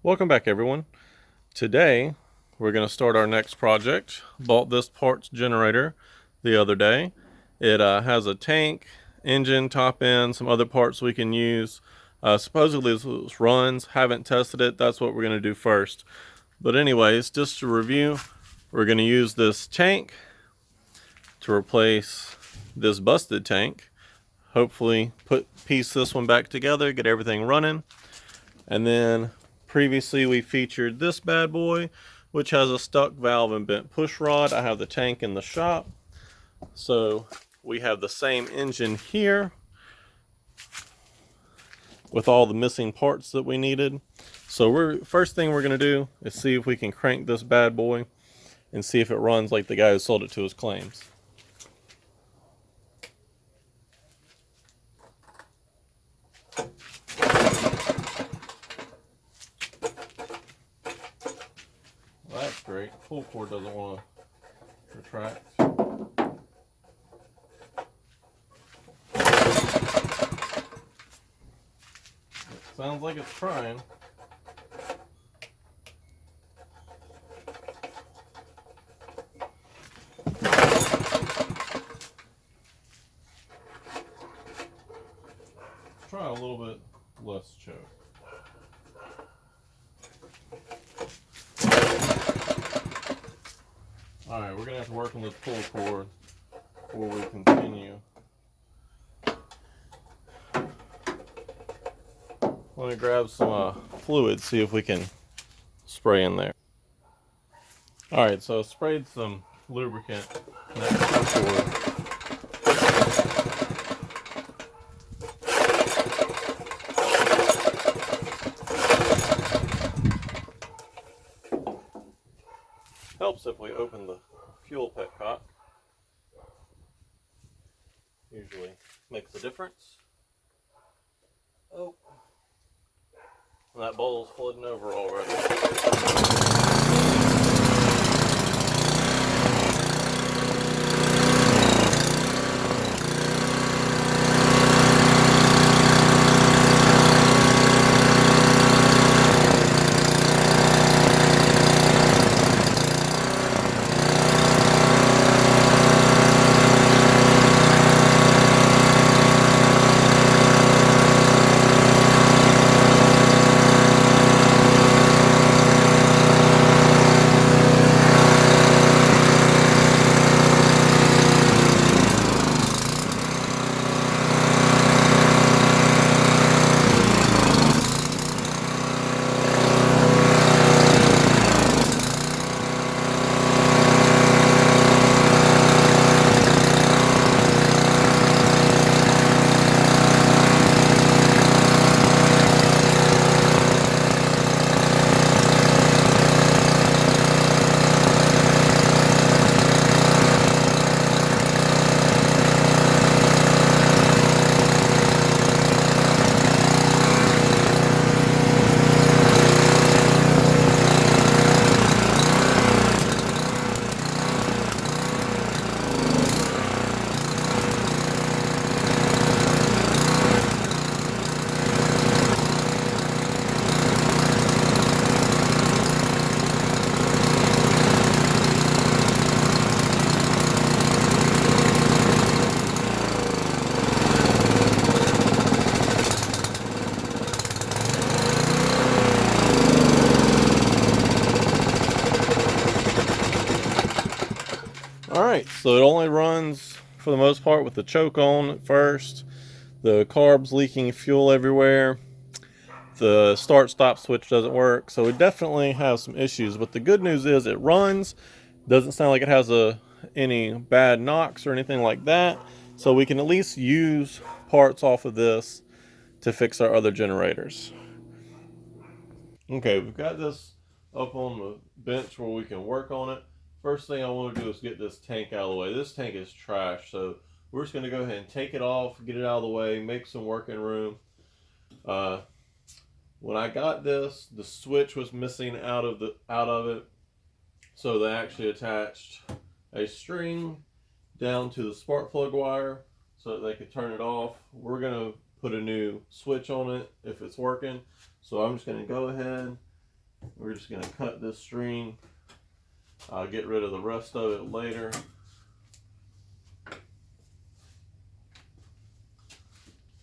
Welcome back, everyone. Today we're going to start our next project. Bought this parts generator the other day. It has a tank, engine, top end, some other parts we can use. Supposedly this runs. Haven't tested it. That's what we're going to do first. But anyways, just to review, we're going to use this tank to replace this busted tank. Hopefully piece this one back together, get everything running. And then previously we featured this bad boy, which has a stuck valve and bent push rod. I have the tank in the shop. So we have the same engine here with all the missing parts that we needed. So first thing we're going to do is see if we can crank this bad boy and see if it runs like the guy who sold it to us claims. Well, that's great. Pull cord doesn't want to retract. Sounds like it's trying. Try a little bit less choke. Alright, we're going to have to work on this pull cord before we continue. Let me grab some fluid, see if we can spray in there. Alright, so I sprayed some lubricant in that pull cord. Helps if we open the fuel petcock. Usually makes a difference. Oh, and that bowl's flooding over already. Alright, so it only runs for the most part with the choke on at first. The carb's leaking fuel everywhere. The start-stop switch doesn't work. So we definitely have some issues. But the good news is it runs. Doesn't sound like it has any bad knocks or anything like that. So we can at least use parts off of this to fix our other generators. Okay, we've got this up on the bench where we can work on it. First thing I want to do is get this tank out of the way. This tank is trash, so we're just going to go ahead and take it off, get it out of the way, make some working room. When I got this, the switch was missing out of it, so they actually attached a string down to the spark plug wire so that they could turn it off. We're going to put a new switch on it if it's working. So I'm just going to go ahead We're just going to cut this string. I'll get rid of the rest of it later.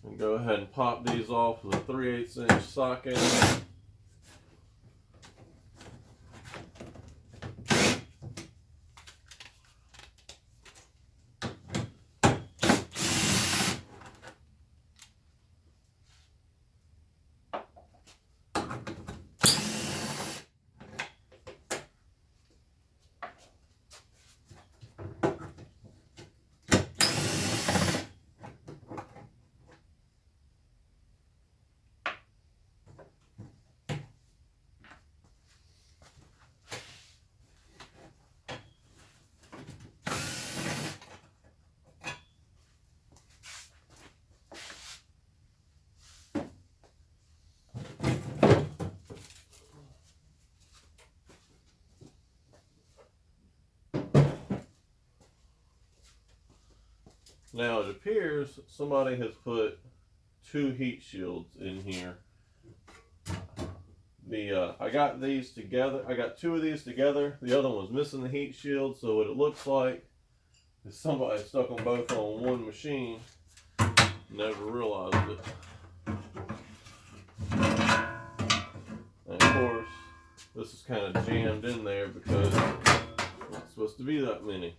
And go ahead and pop these off with a 3/8 inch socket. Now it appears somebody has put 2 heat shields in here. I got these together. I got 2 of these together. The other one was missing the heat shield. So what it looks like is somebody stuck them both on one machine. Never realized it. And of course, this is kind of jammed in there because it's not supposed to be that many.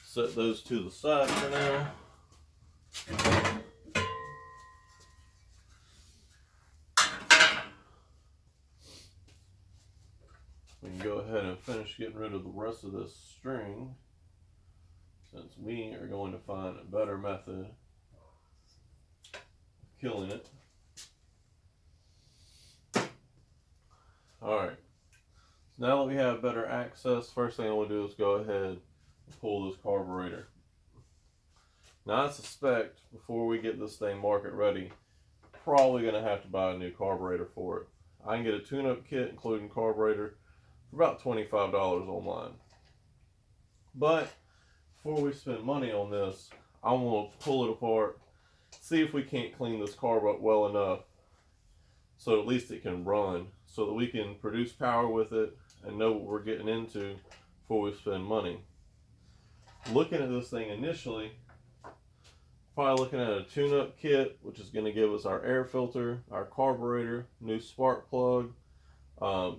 Set those to the side for now. We can go ahead and finish getting rid of the rest of this string, since we are going to find a better method of killing it. Alright, so now that we have better access, first thing I want to do is go ahead and pull this carburetor. Now I suspect before we get this thing market ready, probably going to have to buy a new carburetor for it. I can get a tune-up kit including carburetor for about $25 online. But before we spend money on this, I want to pull it apart, see if we can't clean this carb up well enough so at least it can run, so that we can produce power with it and know what we're getting into before we spend money. Looking at this thing initially, probably looking at a tune-up kit, which is going to give us our air filter, our carburetor, new spark plug,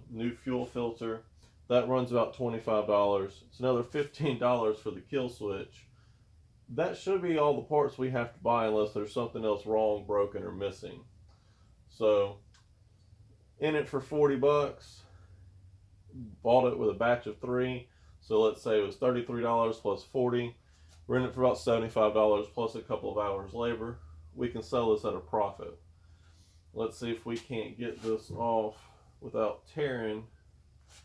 new fuel filter. That runs about $25. It's another $15 for the kill switch. That should be all the parts we have to buy unless there's something else wrong, broken, or missing. So, in it for 40 bucks. Bought it with a batch of 3. So let's say it was $33 plus 40. We're in it for about $75 plus a couple of hours labor. We can sell this at a profit. Let's see if we can't get this off without tearing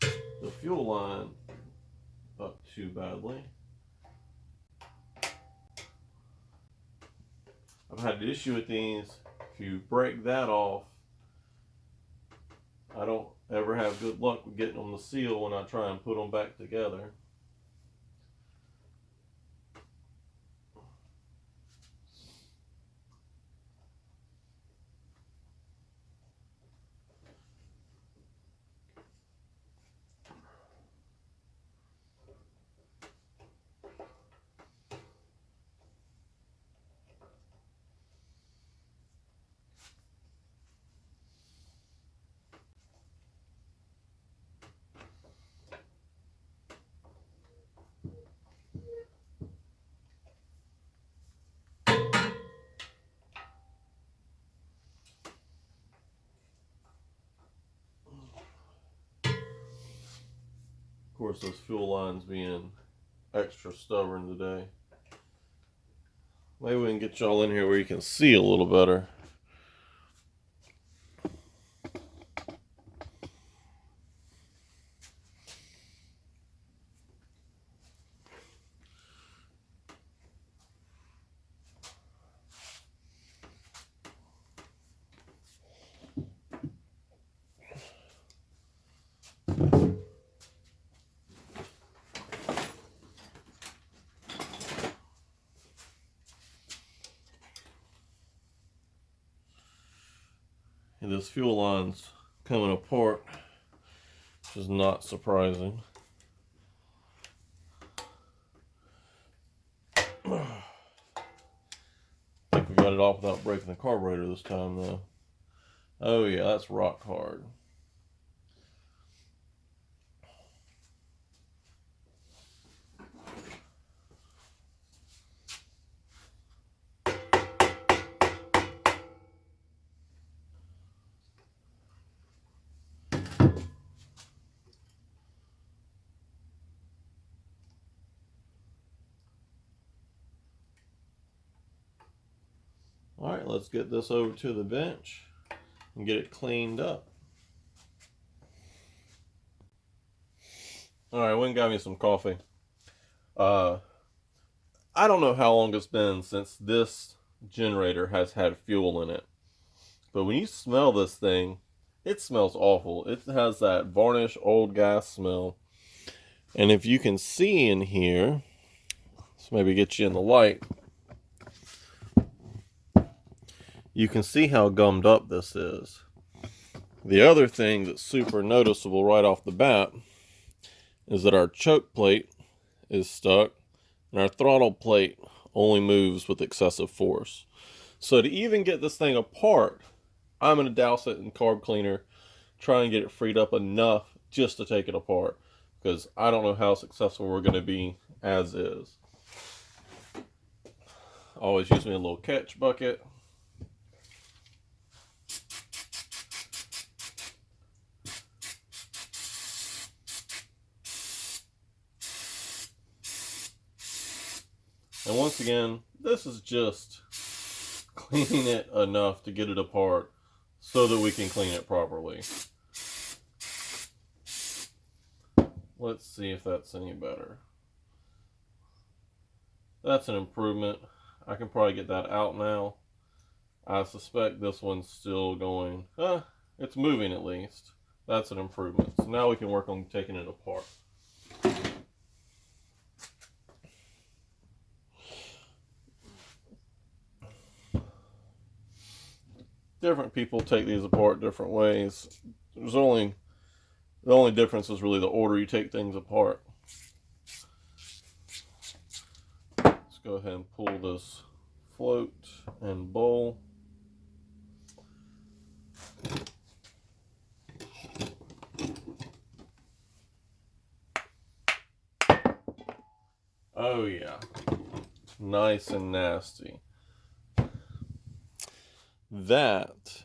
the fuel line up too badly. I've had an issue with these. If you break that off, I don't ever have good luck with getting them to seal when I try and put them back together. Of course, those fuel lines being extra stubborn today. Maybe we can get y'all in here where you can see a little better. And this fuel line's coming apart, which is not surprising. I think we got it off without breaking the carburetor this time though. Oh yeah, that's rock hard. All right, let's get this over to the bench and get it cleaned up. All right, I went and got me some coffee. I don't know how long it's been since this generator has had fuel in it, but when you smell this thing, it smells awful. It has that varnish old gas smell. And if you can see in here, let's maybe get you in the light, you can see how gummed up this is. The other thing that's super noticeable right off the bat is that our choke plate is stuck and our throttle plate only moves with excessive force. So to even get this thing apart, I'm going to douse it in carb cleaner, try and get it freed up enough just to take it apart, because I don't know how successful we're going to be as is. Always use me a little catch bucket. And once again, this is just cleaning it enough to get it apart so that we can clean it properly. Let's see if that's any better. That's an improvement. I can probably get that out now. I suspect this one's still going. It's moving at least. That's an improvement. So now we can work on taking it apart. Different people take these apart different ways. The only difference is really the order you take things apart. Let's go ahead and pull this float and bowl. Oh yeah, nice and nasty. That is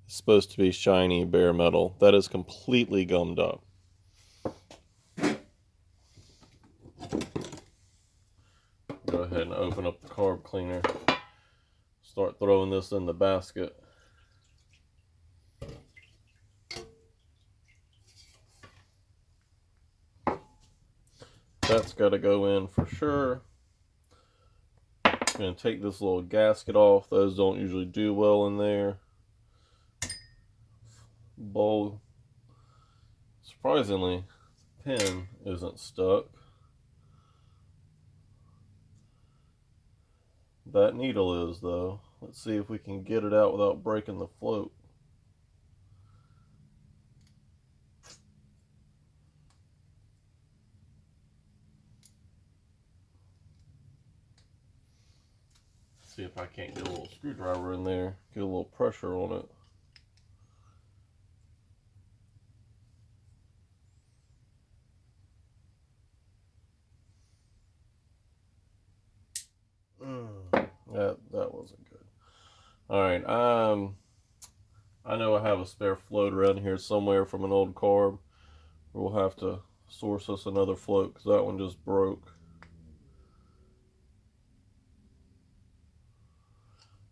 supposed to be shiny bare metal. That is completely gummed up. Go ahead and open up the carb cleaner. Start throwing this in the basket. That's got to go in for sure. I'm going to take this little gasket off. Those don't usually do well in there. Bowl. Surprisingly, the pin isn't stuck. That needle is though. Let's see if we can get it out without breaking the float. See if I can't get a little screwdriver in there, get a little pressure on it. That wasn't good. All right, I know I have a spare float around here somewhere from an old carb. We'll have to source us another float because that one just broke.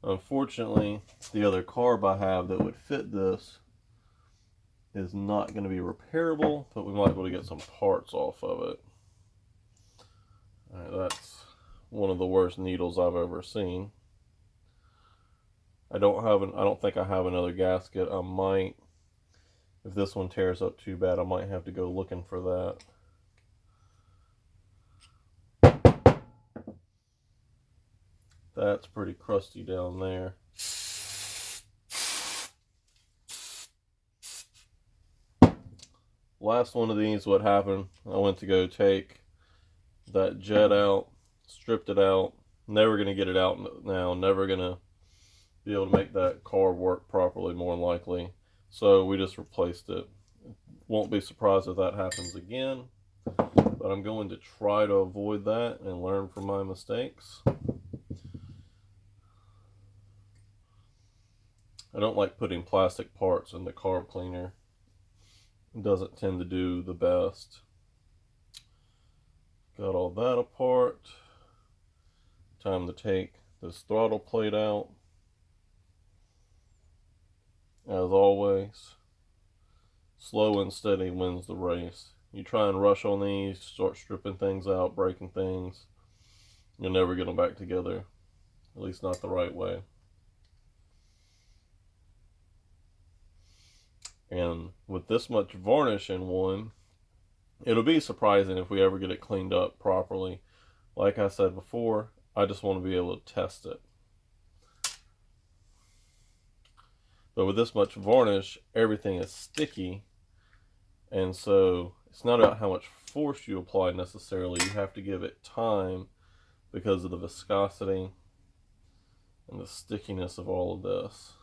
Unfortunately, the other carb I have that would fit this is not going to be repairable, but we might be able to get some parts off of it. All right, that's one of the worst needles I've ever seen. I don't think I have another gasket. I might, if this one tears up too bad, I might have to go looking for that. That's pretty crusty down there. Last one of these, what happened, I went to go take that jet out, stripped it out, never going to get it out now, never going to be able to make that car work properly, more than likely. So we just replaced it. Won't be surprised if that happens again, but I'm going to try to avoid that and learn from my mistakes. I don't like putting plastic parts in the carb cleaner. It doesn't tend to do the best. Got all that apart. Time to take this throttle plate out. As always, slow and steady wins the race. You try and rush on these, start stripping things out, breaking things, you'll never get them back together. At least not the right way. And with this much varnish in one, it'll be surprising if we ever get it cleaned up properly. Like I said before, I just want to be able to test it. But with this much varnish, everything is sticky, and so it's not about how much force you apply necessarily. You have to give it time because of the viscosity and the stickiness of all of this.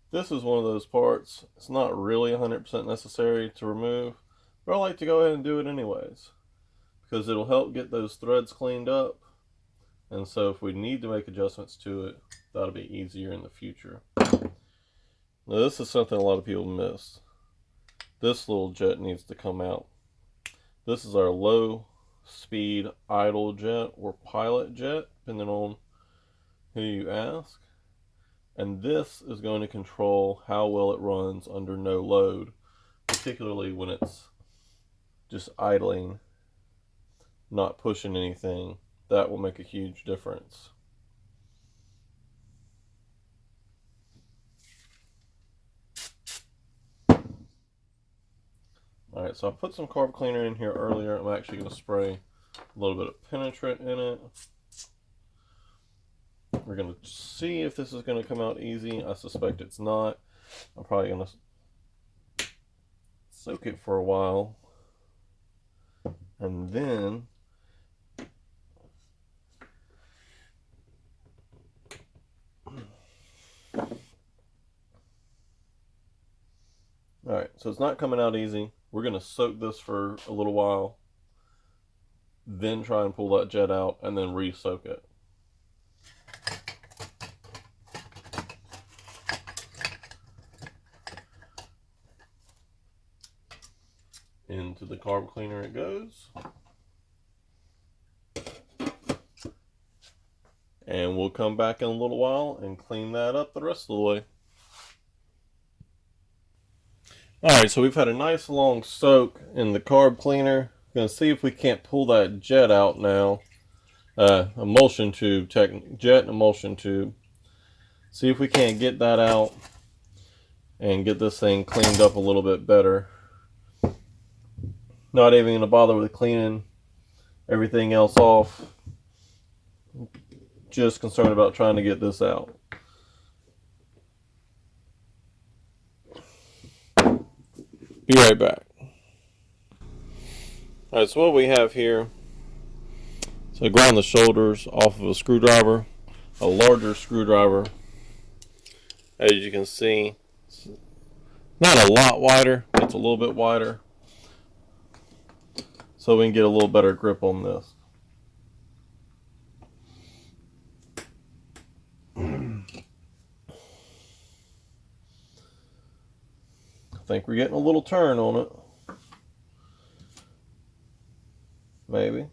This is one of those parts, it's not really 100% necessary to remove, but I like to go ahead and do it anyways, because it'll help get those threads cleaned up, and so if we need to make adjustments to it, that'll be easier in the future. Now this is something a lot of people miss. This little jet needs to come out. This is our low speed idle jet or pilot jet, depending on who you ask. And this is going to control how well it runs under no load, particularly when it's just idling, not pushing anything. That will make a huge difference. Alright, so I put some carb cleaner in here earlier. I'm actually going to spray a little bit of penetrant in it. We're going to see if this is going to come out easy. I suspect it's not. I'm probably going to soak it for a while. And then alright, so it's not coming out easy. We're going to soak this for a little while, then try and pull that jet out, and then re-soak it. Into the carb cleaner it goes. And we'll come back in a little while and clean that up the rest of the way. Alright, so we've had a nice long soak in the carb cleaner. Gonna see if we can't pull that jet out now. Emulsion tube, jet and emulsion tube. See if we can't get that out and get this thing cleaned up a little bit better. Not even gonna bother with cleaning everything else off. Just concerned about trying to get this out. Be right back. Alright, so what we have here, so I ground the shoulders off of a screwdriver, a larger screwdriver. As you can see, it's not a lot wider, it's a little bit wider, so we can get a little better grip on this. I think we're getting a little turn on it. Maybe.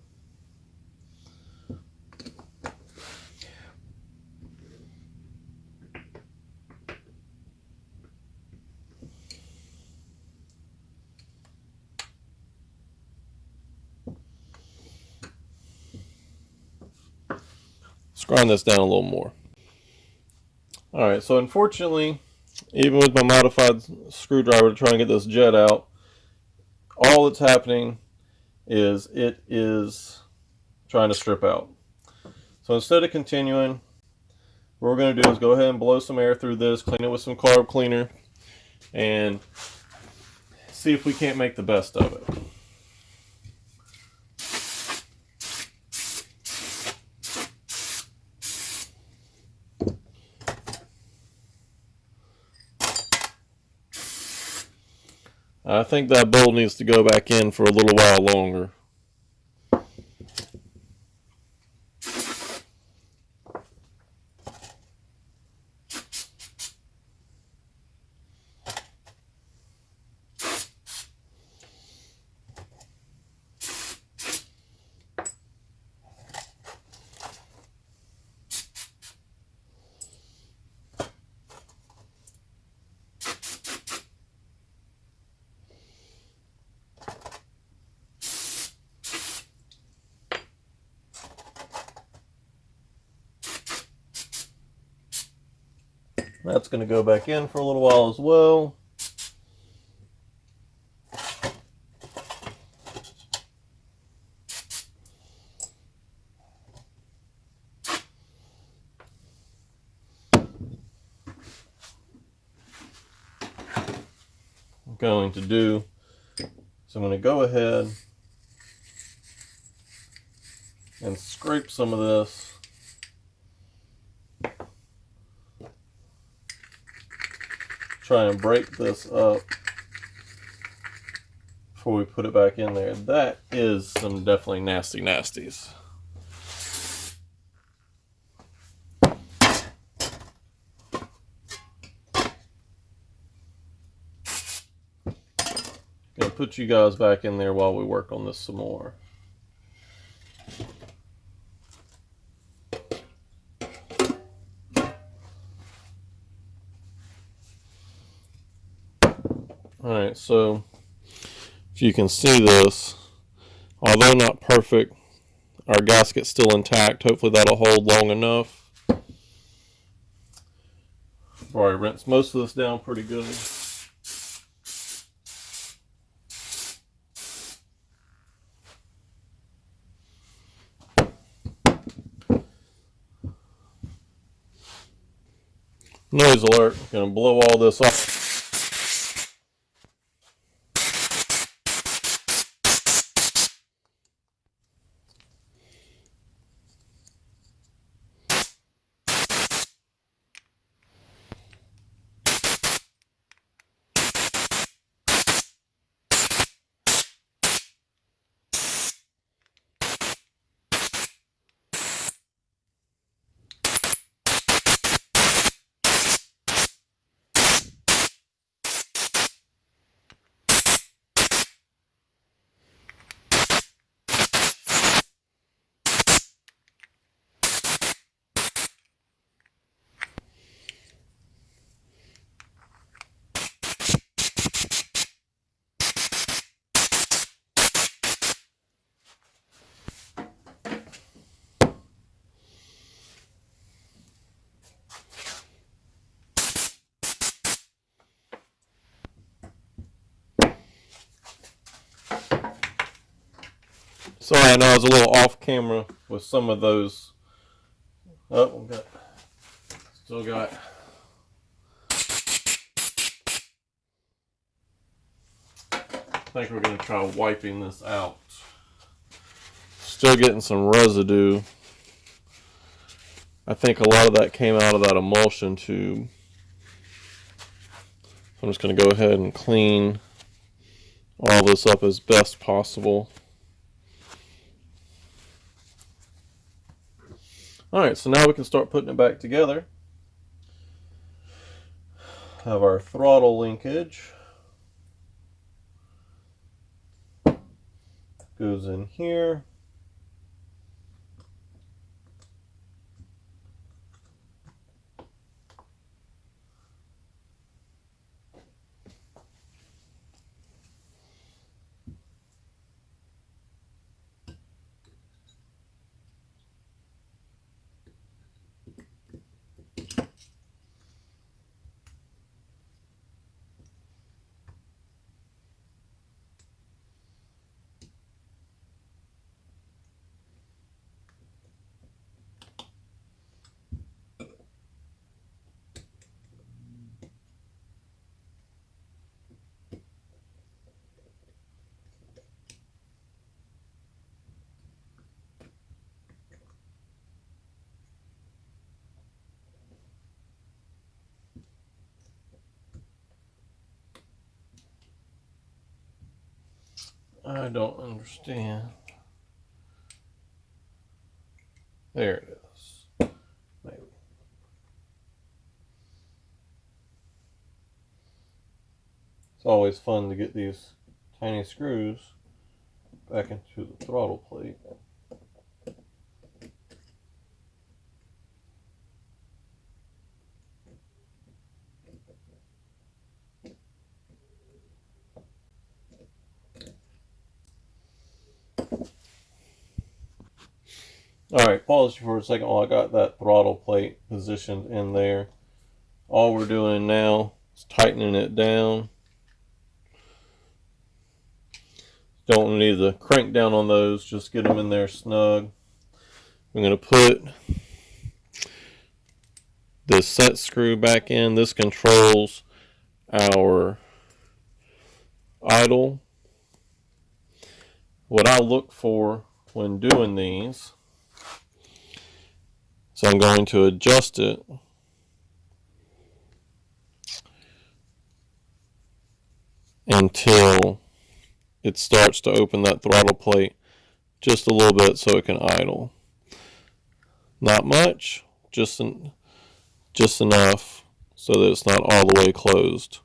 Let's grind this down a little more. Alright, so unfortunately, even with my modified screwdriver to try and get this jet out, all that's happening is it is trying to strip out. So instead of continuing, what we're going to do is go ahead and blow some air through this, clean it with some carb cleaner, and see if we can't make the best of it. I think that bolt needs to go back in for a little while longer. That's going to go back in for a little while as well. I'm going to do, so I'm going to go ahead and scrape some of this. Try and break this up before we put it back in there. That is some definitely nasty nasties. Gonna put you guys back in there while we work on this some more. Alright, so if you can see this, although not perfect, our gasket's still intact. Hopefully that'll hold long enough. I've already rinsed most of this down pretty good. Noise alert, gonna blow all this off. Sorry, I know I was a little off camera with some of those. Oh, we got, still got. I think we're going to try wiping this out. Still getting some residue. I think a lot of that came out of that emulsion tube. I'm just going to go ahead and clean all this up as best possible. Alright, so now we can start putting it back together. Have our throttle linkage. Goes in here. I don't understand. There it is. Maybe. It's always fun to get these tiny screws back into the throttle plate. Alright, pause for a second while I got that throttle plate positioned in there. All we're doing now is tightening it down. Don't need to crank down on those, just get them in there snug. I'm going to put this set screw back in. This controls our idle. What I look for when doing these, so I'm going to adjust it until it starts to open that throttle plate just a little bit so it can idle. Not much, just enough so that it's not all the way closed.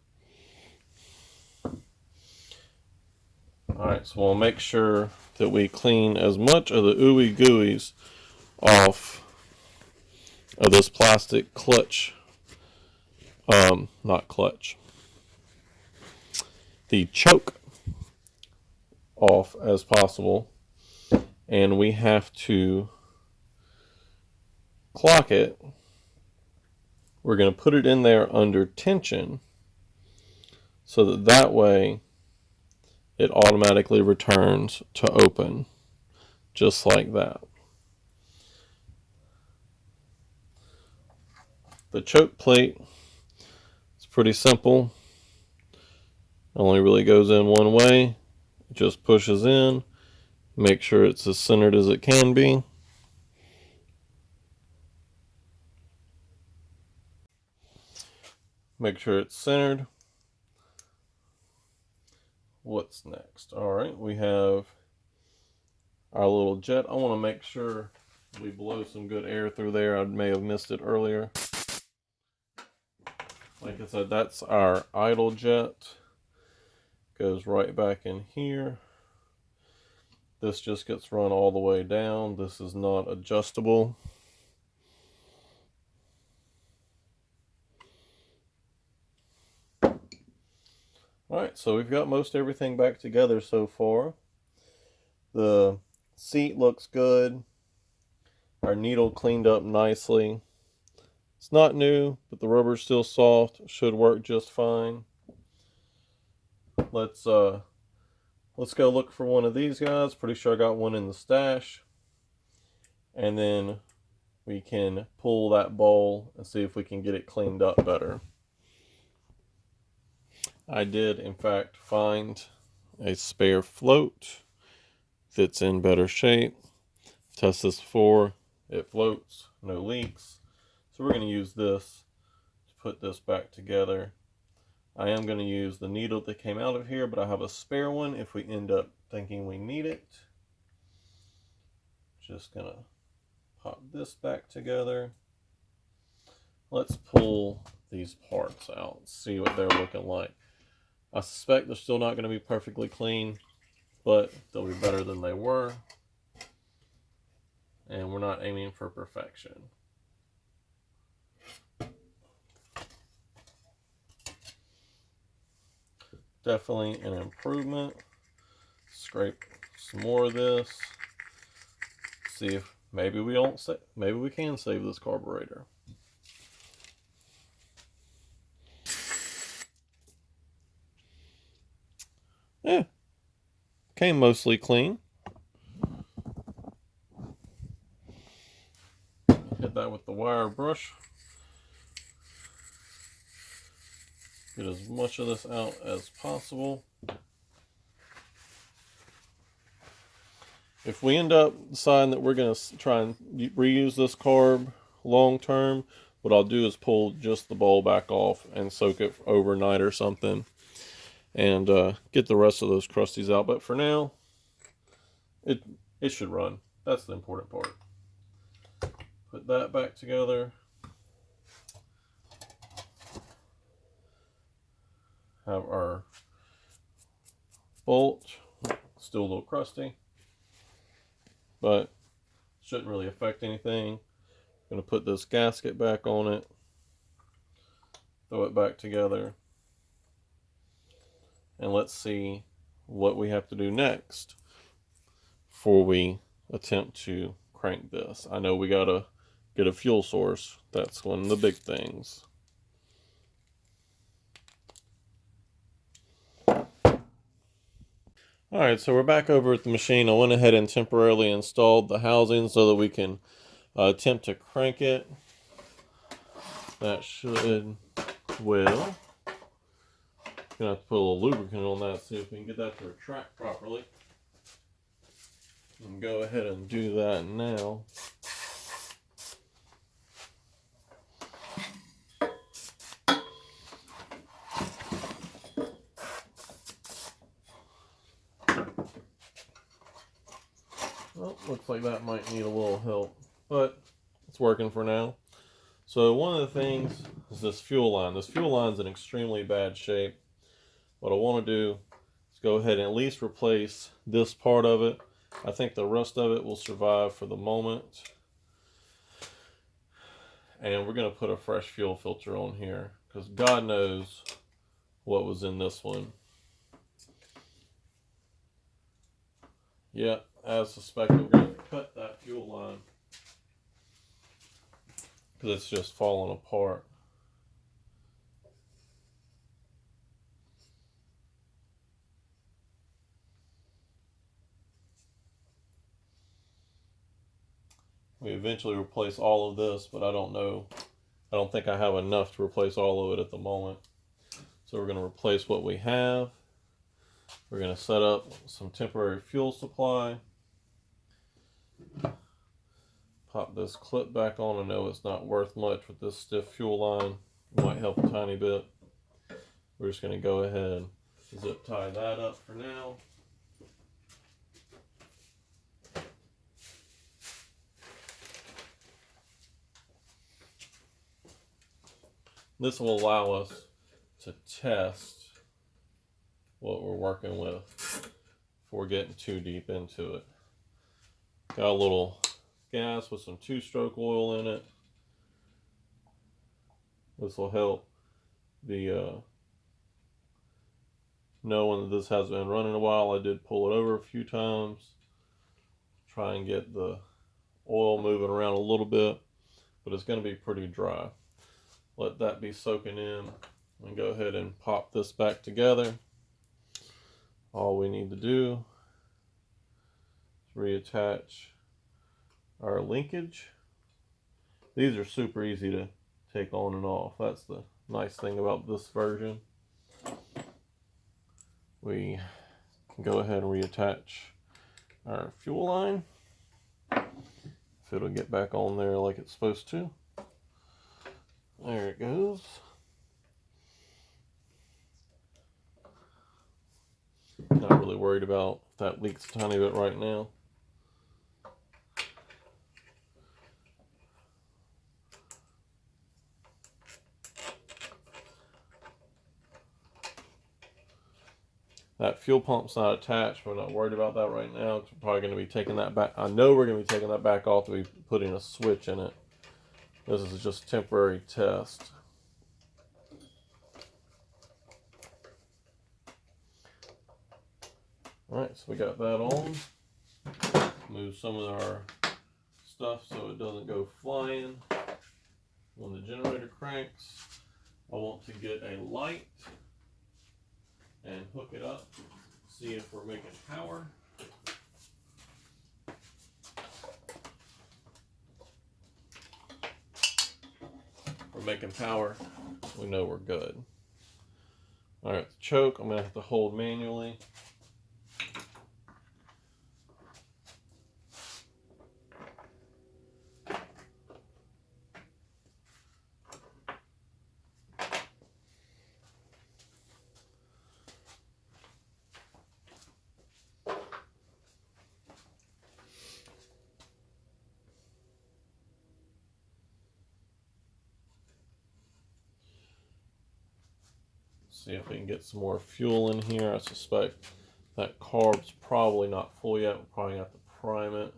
Alright, so we'll make sure that we clean as much of the ooey gooeys off of this plastic clutch, not clutch, the choke off as possible. And we have to clock it. We're going to put it in there under tension so that way it automatically returns to open, just like that. The choke plate is pretty simple. It only really goes in one way. It just pushes in. Make sure it's as centered as it can be. Make sure it's centered. What's next? Alright, we have our little jet. I want to make sure we blow some good air through there. I may have missed it earlier. Like I said, that's our idle jet. Goes right back in here. This just gets run all the way down. This is not adjustable. Alright, so we've got most everything back together so far. The seat looks good. Our needle cleaned up nicely. It's not new, but the rubber's still soft. Should work just fine. Let's go look for one of these guys. Pretty sure I got one in the stash. And then we can pull that bowl and see if we can get it cleaned up better. I did, in fact, find a spare float that's in better shape. Test this before. It floats, no leaks. So we're going to use this to put this back together. I am going to use the needle that came out of here, but I have a spare one if we end up thinking we need it. Just going to pop this back together. Let's pull these parts out, see what they're looking like. I suspect they're still not going to be perfectly clean, but they'll be better than they were. And we're not aiming for perfection. Definitely an improvement. Scrape some more of this. See if maybe we can save this carburetor. Yeah, came mostly clean. Hit that with the wire brush. Get as much of this out as possible. If we end up deciding that we're going to try and reuse this carb long term, what I'll do is pull just the bowl back off and soak it overnight or something. and get the rest of those crusties out. But for now, it should run. That's the important part. Put that back together. Have our bolt, still a little crusty, but shouldn't really affect anything. I'm going to put this gasket back on it, throw it back together, and let's see what we have to do next before we attempt to crank this. I know we got to get a fuel source. That's one of the big things. Alright, so we're back over at the machine. I went ahead and temporarily installed the housing so that we can attempt to crank it. That should, well, gonna have to put a little lubricant on that, see if we can get that to retract properly. And go ahead and do that now. Well, looks like that might need a little help, but it's working for now. So one of the things is this fuel line. This fuel line's in extremely bad shape. What I want to do is go ahead and at least replace this part of it. I think the rest of it will survive for the moment. And we're going to put a fresh fuel filter on here, because God knows what was in this one. Yep, as suspected, we're going to cut that fuel line because it's just falling apart. We eventually replace all of this, but I don't think I have enough to replace all of it at the moment. So we're going to replace what we have. We're going to set up some temporary fuel supply. Pop this clip back on. I know it's not worth much with this stiff fuel line. It might help a tiny bit. We're just going to go ahead and zip tie that up for now. This will allow us to test what we're working with before getting too deep into it. Got a little gas with some 2-stroke oil in it. This will help the knowing that this has been running a while. I did pull it over a few times, try and get the oil moving around a little bit, but it's going to be pretty dry. Let that be soaking in, and go ahead and pop this back together. All we need to do is reattach our linkage. These are super easy to take on and off. That's the nice thing about this version. We can go ahead and reattach our fuel line, if it'll get back on there like it's supposed to. There it goes. Not really worried about if that leaks a tiny bit right now. That fuel pump's not attached. We're not worried about that right now, because we're probably going to be taking that back. I know we're going to be taking that back off to be putting a switch in it. This is just a temporary test. Alright, so we got that on. Move some of our stuff so it doesn't go flying when the generator cranks. I want to get a light and hook it up, see if we're making power. If we're making power, we know we're good. Alright, the choke I'm going to have to hold manually. See if we can get some more fuel in here. I suspect that carb's probably not full yet. We'll probably have to prime it.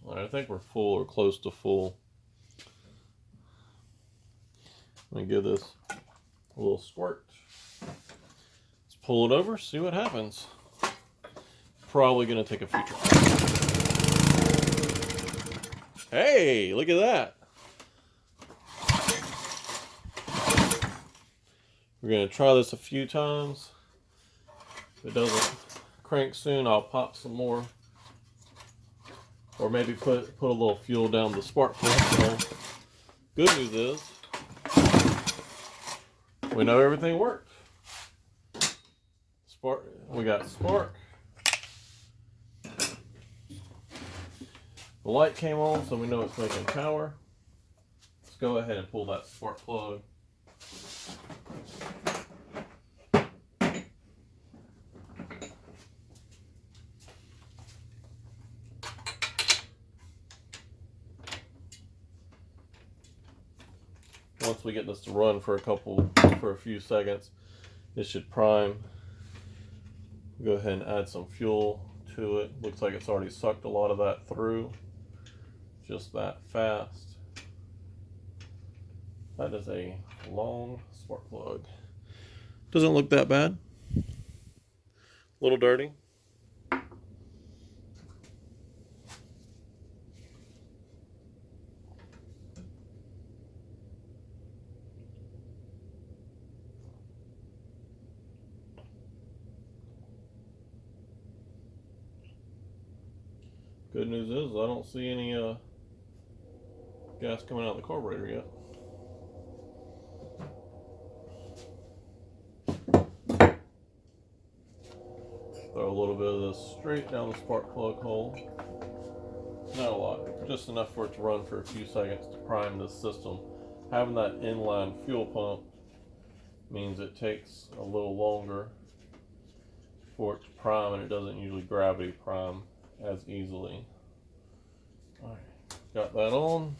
All right, I think we're full or close to full. Let me give this a little squirt. Let's pull it over, see what happens. Probably gonna take a few tries. Hey, look at that. We're gonna try this a few times. If it doesn't crank soon, I'll pop some more. Or maybe put a little fuel down the spark plug. So, good news is, we know everything worked. Spark, we got spark. The light came on, so we know it's making power. Let's go ahead and pull that spark plug. Once we get this to run for a few seconds, it should prime. Go ahead and add some fuel to it. Looks like it's already sucked a lot of that through. Just that fast. That is a long spark plug. Doesn't look that bad. A little dirty. Good news is I don't see any gas coming out of the carburetor yet. Throw a little bit of this straight down the spark plug hole. Not a lot, just enough for it to run for a few seconds to prime this system. Having that inline fuel pump means it takes a little longer for it to prime, and it doesn't usually gravity prime as easily. All right, got that on.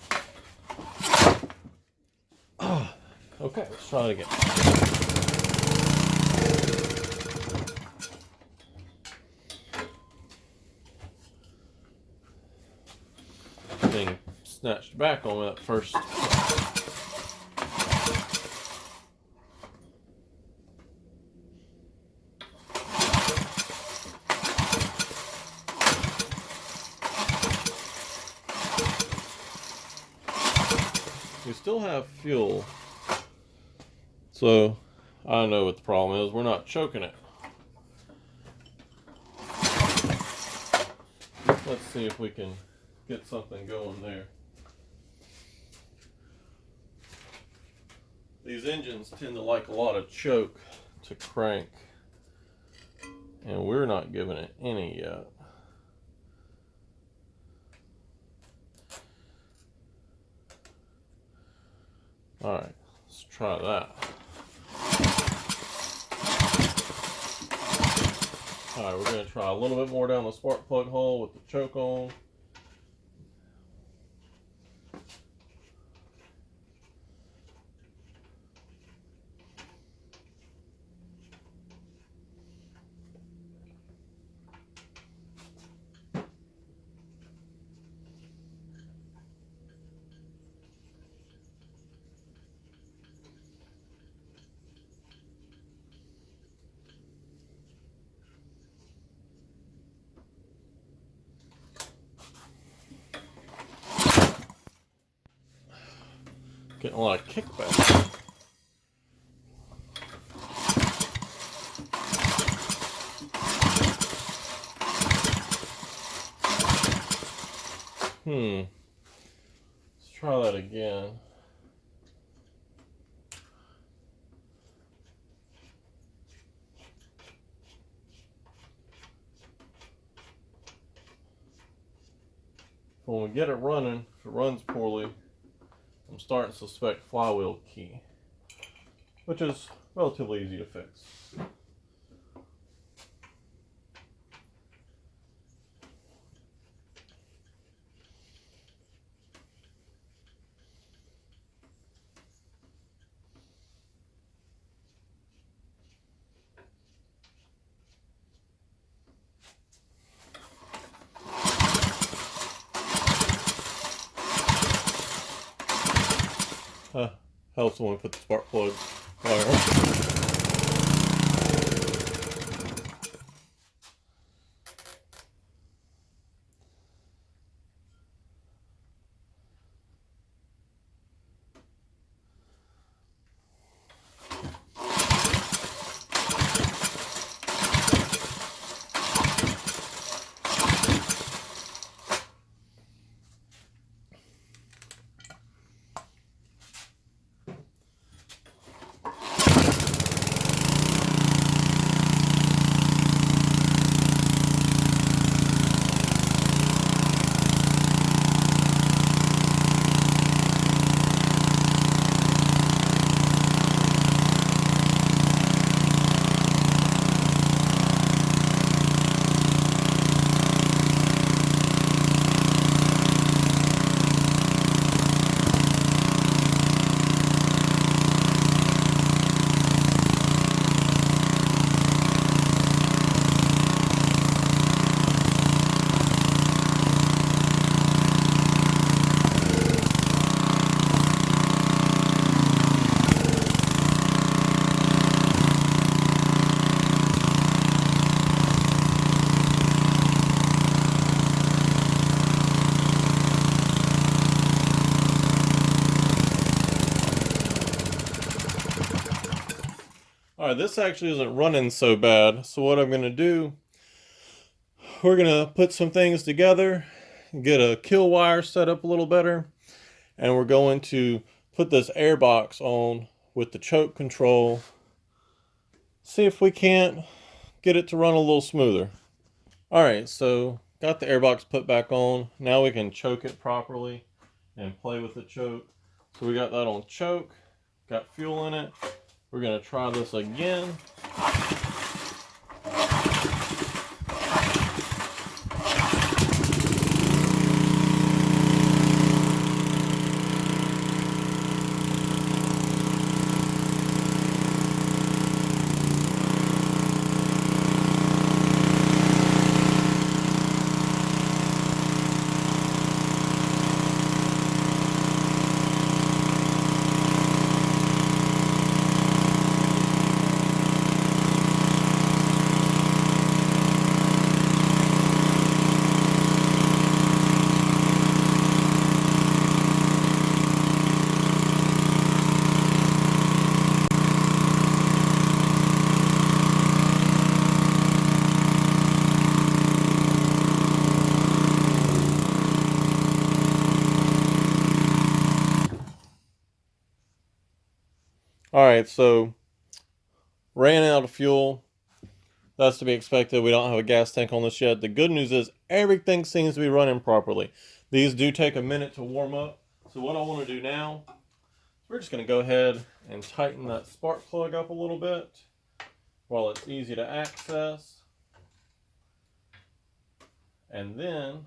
Okay, let's try it again. Thing snatched back on that first. We still have fuel, so I know what the problem is. We're not choking it. Let's see if we can get something going there. These engines tend to like a lot of choke to crank, and we're not giving it any yet. All right, let's try that. All right, we're going to try a little bit more down the spark plug hole with the choke on. Getting a lot of kickback. Let's try that again. when we get it running, if it runs poorly, I'm starting to suspect flywheel key, which is relatively easy to fix. Helps when we put the spark plug wire. Alright, this actually isn't running so bad, so what I'm going to do, we're going to put some things together, get a kill wire set up a little better, and we're going to put this air box on with the choke control, see if we can't get it to run a little smoother. Alright, so got the air box put back on, now we can choke it properly and play with the choke. So we got that on choke, got fuel in it. We're going to try this again. Alright, so ran out of fuel. That's to be expected. We don't have a gas tank on this yet. The good news is everything seems to be running properly. These do take a minute to warm up. So what I want to do now, we're just going to go ahead and tighten that spark plug up a little bit while it's easy to access. And then,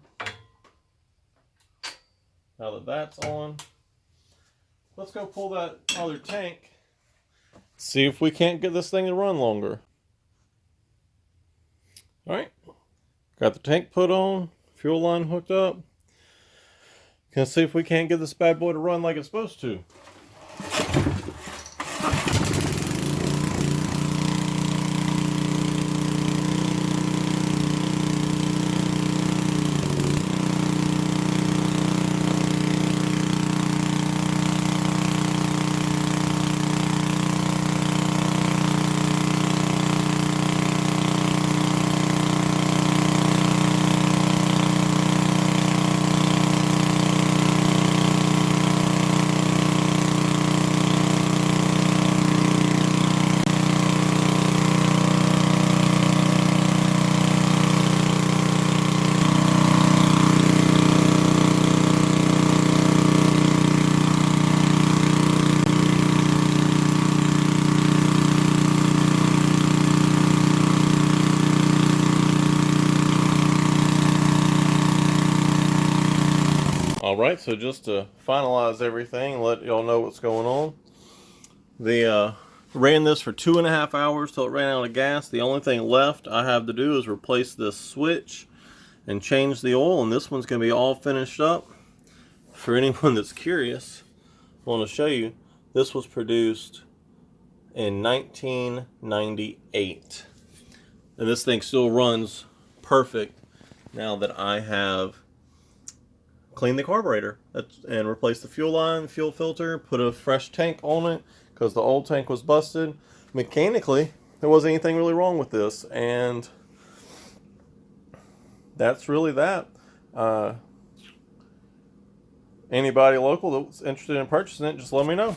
now that that's on, let's go pull that other tank. See if we can't get this thing to run longer. Alright, got the tank put on, fuel line hooked up. Gonna see if we can't get this bad boy to run like it's supposed to. All right, so just to finalize everything, let y'all know what's going on. Ran this for 2.5 hours till it ran out of gas. The only thing left I have to do is replace this switch and change the oil, and this one's going to be all finished up. For anyone that's curious, I want to show you, this was produced in 1998. And this thing still runs perfect now that I have cleaned the carburetor and replaced the fuel line, fuel filter, put a fresh tank on it because the old tank was busted. Mechanically, there wasn't anything really wrong with this, and that's really that. Anybody local that's interested in purchasing it, just let me know.